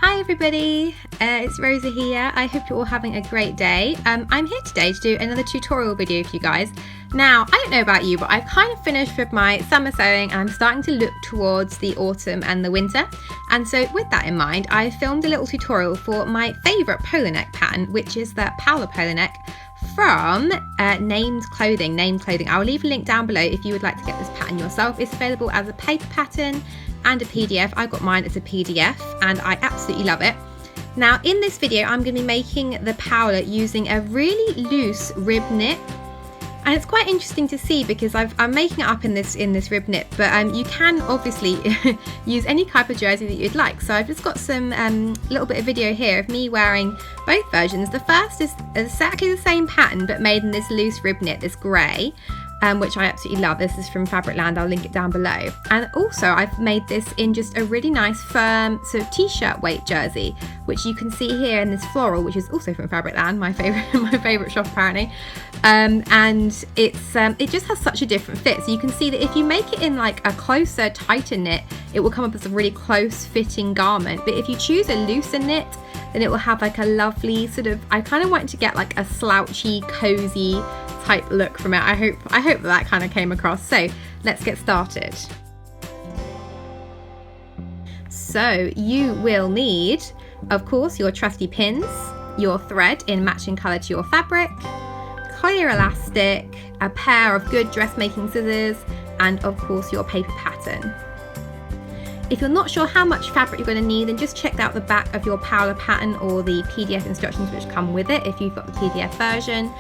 Hi everybody, it's Rosa here. I hope you're all having a great day. I'm here today to do another tutorial video for you guys. Now, I don't know about you, but I've kind of finished with my summer sewing and I'm starting to look towards the autumn and the winter. And so with that in mind, I filmed a little tutorial for my favourite polo neck pattern, which is the Paola polo neck from Named Clothing. I'll leave a link down below if you would like to get this pattern yourself. It's available as a paper pattern and a PDF. I got mine as a PDF and I absolutely love it. Now in this video I'm going to be making the Paola using a really loose rib knit, and it's quite interesting to see because I'm making it up in this rib knit, but you can obviously use any type of jersey that you'd like. So I've just got some little bit of video here of me wearing both versions. The first is exactly the same pattern but made in this loose rib knit, this grey, which I absolutely love. This is from Fabricland, I'll link it down below. And also I've made this in just a really nice firm sort of t-shirt weight jersey, which you can see here in this floral, which is also from Fabricland, my favourite shop apparently. And it just has such a different fit. So you can see that if you make it in like a closer, tighter knit, it will come up as a really close fitting garment. But if you choose a looser knit, then it will have like a lovely sort of, I kind of want to get like a slouchy, cozy type look from it. I hope that kind of came across. So let's get started. So you will need, of course, your trusty pins, your thread in matching colour to your fabric, clear elastic, a pair of good dressmaking scissors, and of course your paper pattern. If you're not sure how much fabric you're going to need, then just check out the back of your Paola pattern or the PDF instructions which come with it if you've got the PDF version.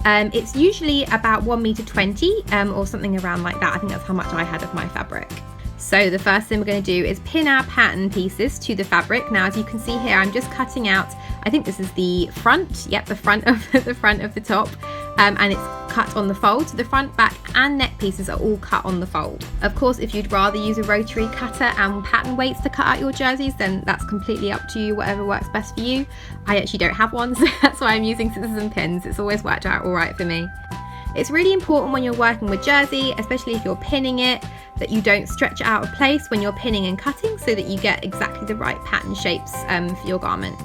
It's usually about 1m20 or something around like that. I think that's how much I had of my fabric. So the first thing we're going to do is pin our pattern pieces to the fabric. Now as you can see here, I'm just cutting out, I think this is the front, yep, the front of the top, and it's cut on the fold. So the front, back and neck pieces are all cut on the fold. Of course, if you'd rather use a rotary cutter and pattern weights to cut out your jerseys, then that's completely up to you, whatever works best for you. I actually don't have one, so that's why I'm using scissors and pins. It's always worked out all right for me. It's really important when you're working with jersey, especially if you're pinning it, that you don't stretch it out of place when you're pinning and cutting so that you get exactly the right pattern shapes for your garment.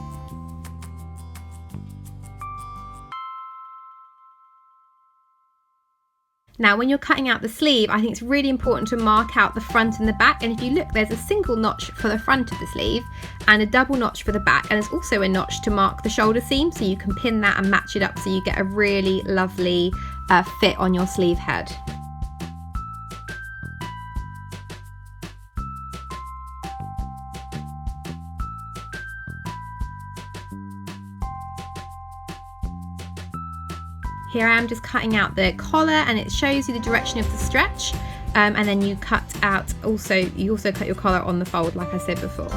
Now when you're cutting out the sleeve, I think it's really important to mark out the front and the back, and if you look, there's a single notch for the front of the sleeve and a double notch for the back, and there's also a notch to mark the shoulder seam, so you can pin that and match it up so you get a really lovely fit on your sleeve head. Here I am just cutting out the collar, and it shows you the direction of the stretch, and then you cut out you also cut your collar on the fold like I said before.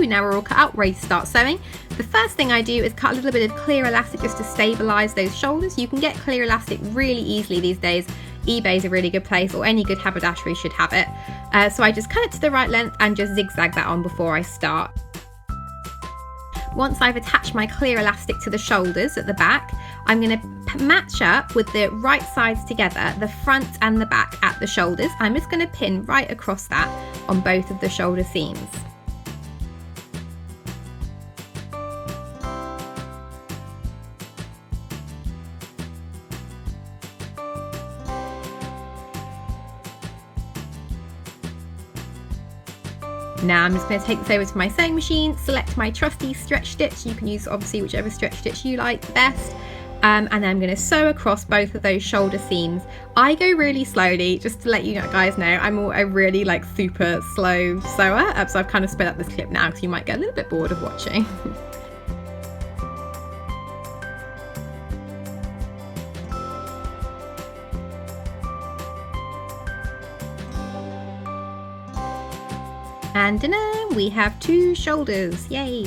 Now we're all cut out, ready to start sewing. The first thing I do is cut a little bit of clear elastic just to stabilize those shoulders. You can get clear elastic really easily these days. eBay is a really good place, or any good haberdashery should have it. So I just cut it to the right length and just zigzag that on before I start. Once I've attached my clear elastic to the shoulders at the back, I'm going to match up with the right sides together, the front and the back at the shoulders. I'm just going to pin right across that on both of the shoulder seams. Now I'm just going to take this over to my sewing machine, select my trusty stretch stitch. You can use obviously whichever stretch stitch you like best. And then I'm going to sew across both of those shoulder seams. I go really slowly, just to let you guys know. I'm a really like super slow sewer, so I've kind of sped up this clip now because you might get a little bit bored of watching. And we have two shoulders, yay!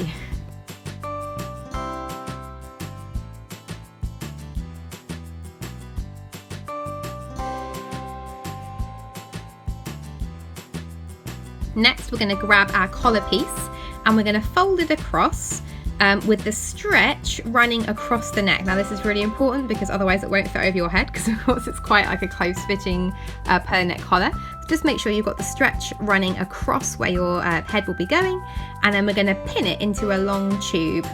Next we're going to grab our collar piece and we're going to fold it across with the stretch running across the neck. Now this is really important because otherwise it won't fit over your head, because of course it's quite like a close fitting pearl neck collar. Just make sure you've got the stretch running across where your head will be going, and then we're going to pin it into a long tube.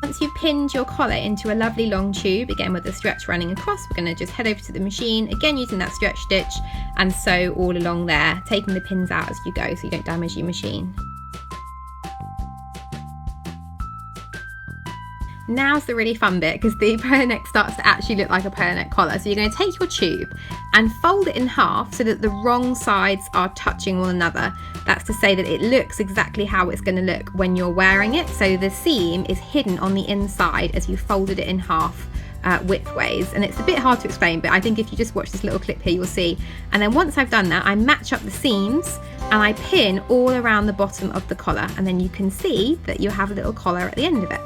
Once you've pinned your collar into a lovely long tube, again with the stretch running across, we're going to just head over to the machine, again using that stretch stitch, and sew all along there, taking the pins out as you go so you don't damage your machine. Now's the really fun bit, because the pearl neck starts to actually look like a pearl neck collar. So you're going to take your tube and fold it in half so that the wrong sides are touching one another. That's to say that it looks exactly how it's going to look when you're wearing it. So the seam is hidden on the inside as you folded it in half widthways. And it's a bit hard to explain, but I think if you just watch this little clip here, you'll see. And then once I've done that, I match up the seams and I pin all around the bottom of the collar. And then you can see that you have a little collar at the end of it.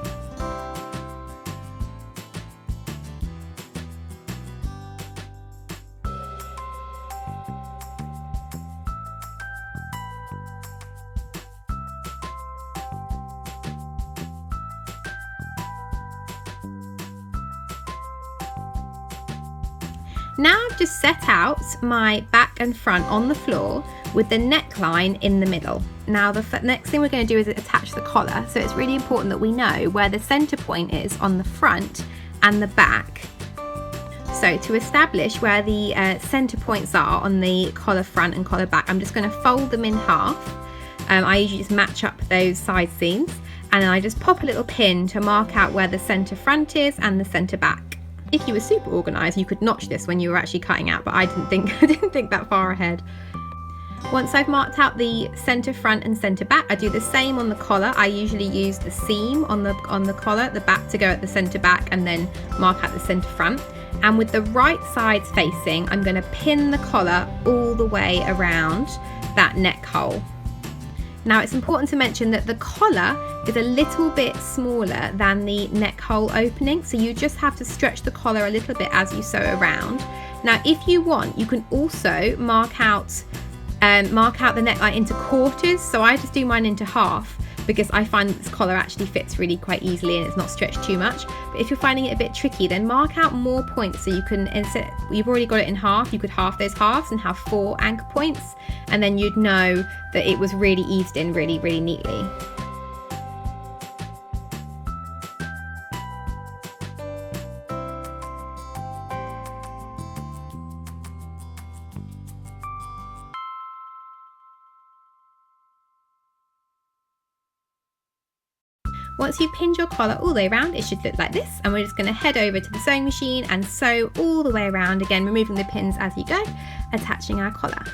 Now I've just set out my back and front on the floor with the neckline in the middle. Now the next thing we're going to do is attach the collar, so it's really important that we know where the center point is on the front and the back. So to establish where the center points are on the collar front and collar back, I'm just going to fold them in half. I usually just match up those side seams, and then I just pop a little pin to mark out where the center front is and the center back. If you were super organised, you could notch this when you were actually cutting out, but I didn't think that far ahead. Once I've marked out the centre front and centre back, I do the same on the collar. I usually use the seam on the collar at the back to go at the centre back, and then mark out the centre front. And with the right sides facing, I'm going to pin the collar all the way around that neck hole. Now it's important to mention that the collar is a little bit smaller than the neck hole opening, so you just have to stretch the collar a little bit as you sew around. Now if you want, you can also mark out the neckline into quarters, so I just do mine into half because I find that this collar actually fits really quite easily and it's not stretched too much. But if you're finding it a bit tricky, then mark out more points, so you can, instead, you've already got it in half, you could half those halves and have 4 anchor points, and then you'd know that it was really eased in really neatly. Once you've pinned your collar all the way around, it should look like this, and we're just going to head over to the sewing machine and sew all the way around, again removing the pins as you go, attaching our collar.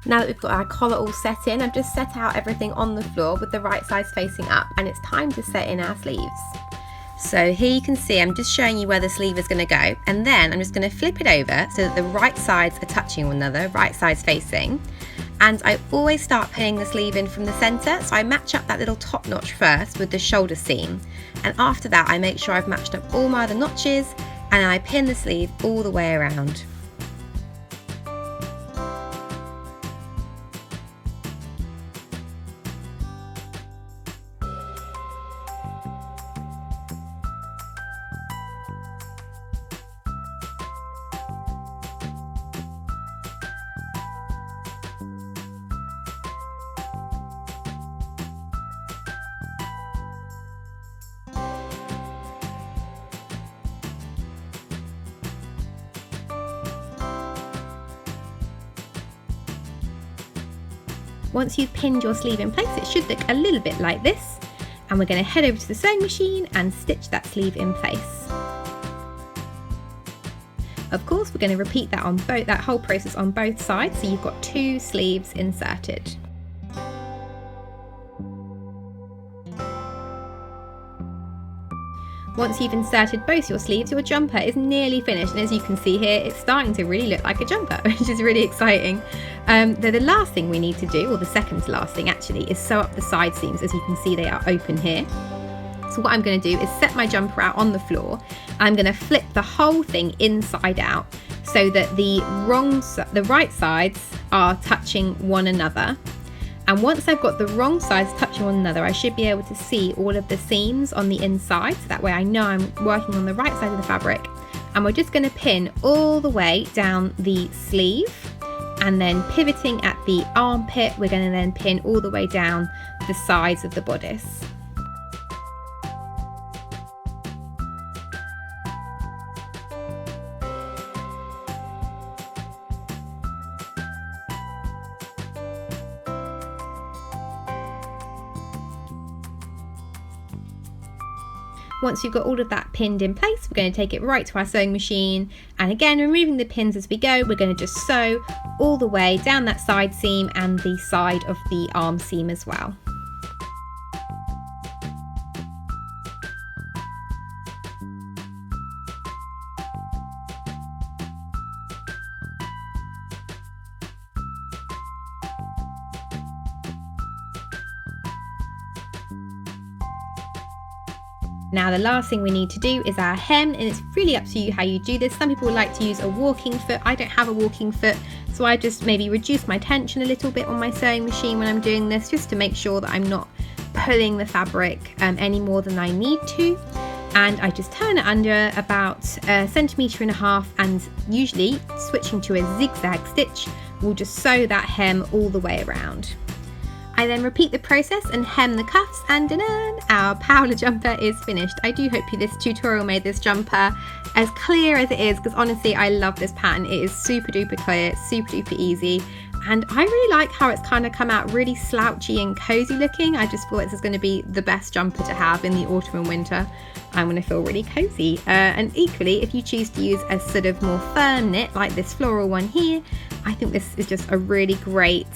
Now that we've got our collar all set in, I've just set out everything on the floor with the right sides facing up, and it's time to set in our sleeves. So here you can see I'm just showing you where the sleeve is going to go, and then I'm just going to flip it over so that the right sides are touching one another, right sides facing. And I always start pinning the sleeve in from the centre, so I match up that little top notch first with the shoulder seam, and after that I make sure I've matched up all my other notches, and I pin the sleeve all the way around. Once you've pinned your sleeve in place, it should look a little bit like this, and we're going to head over to the sewing machine and stitch that sleeve in place. Of course, we're going to repeat that on that whole process on both sides, so you've got 2 sleeves inserted. Once you've inserted both your sleeves, your jumper is nearly finished, and as you can see here, it's starting to really look like a jumper, which is really exciting. The last thing we need to do, or the second to last thing actually, is sew up the side seams. As you can see, they are open here. So what I'm going to do is set my jumper out on the floor. I'm going to flip the whole thing inside out so that the right sides are touching one another. And once I've got the wrong sides touching one another, I should be able to see all of the seams on the inside. So that way I know I'm working on the right side of the fabric. And we're just going to pin all the way down the sleeve, and then pivoting at the armpit, we're going to then pin all the way down the sides of the bodice. Once you've got all of that pinned in place, we're going to take it right to our sewing machine, and again, removing the pins as we go, we're going to just sew all the way down that side seam and the side of the arm seam as well. Now the last thing we need to do is our hem, and it's really up to you how you do this. Some people like to use a walking foot. I don't have a walking foot, so I just maybe reduce my tension a little bit on my sewing machine when I'm doing this, just to make sure that I'm not pulling the fabric any more than I need to. And I just turn it under about 1.5 centimeters, and usually switching to a zigzag stitch will just sew that hem all the way around. I then repeat the process and hem the cuffs, and our Paola jumper is finished. I do hope this tutorial made this jumper as clear as it is, because honestly I love this pattern. It is super duper clear, super duper easy, and I really like how it's kind of come out really slouchy and cozy looking. I just thought this is going to be the best jumper to have in the autumn and winter. I'm going to feel really cozy, and equally if you choose to use a sort of more firm knit like this floral one here, I think this is just a really great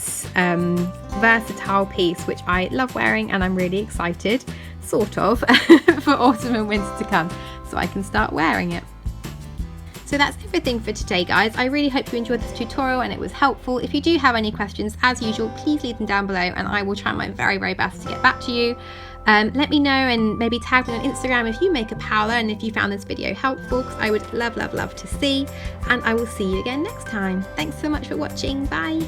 versatile piece which I love wearing, and I'm really excited sort of for autumn and winter to come so I can start wearing it. So that's everything for today, guys. I really hope you enjoyed this tutorial and it was helpful. If you do have any questions, as usual, please leave them down below and I will try my very, very best to get back to you. Let me know, and maybe tag me on Instagram if you make a Paola and if you found this video helpful, because I would love, love, love to see. And I will see you again next time. Thanks so much for watching. Bye.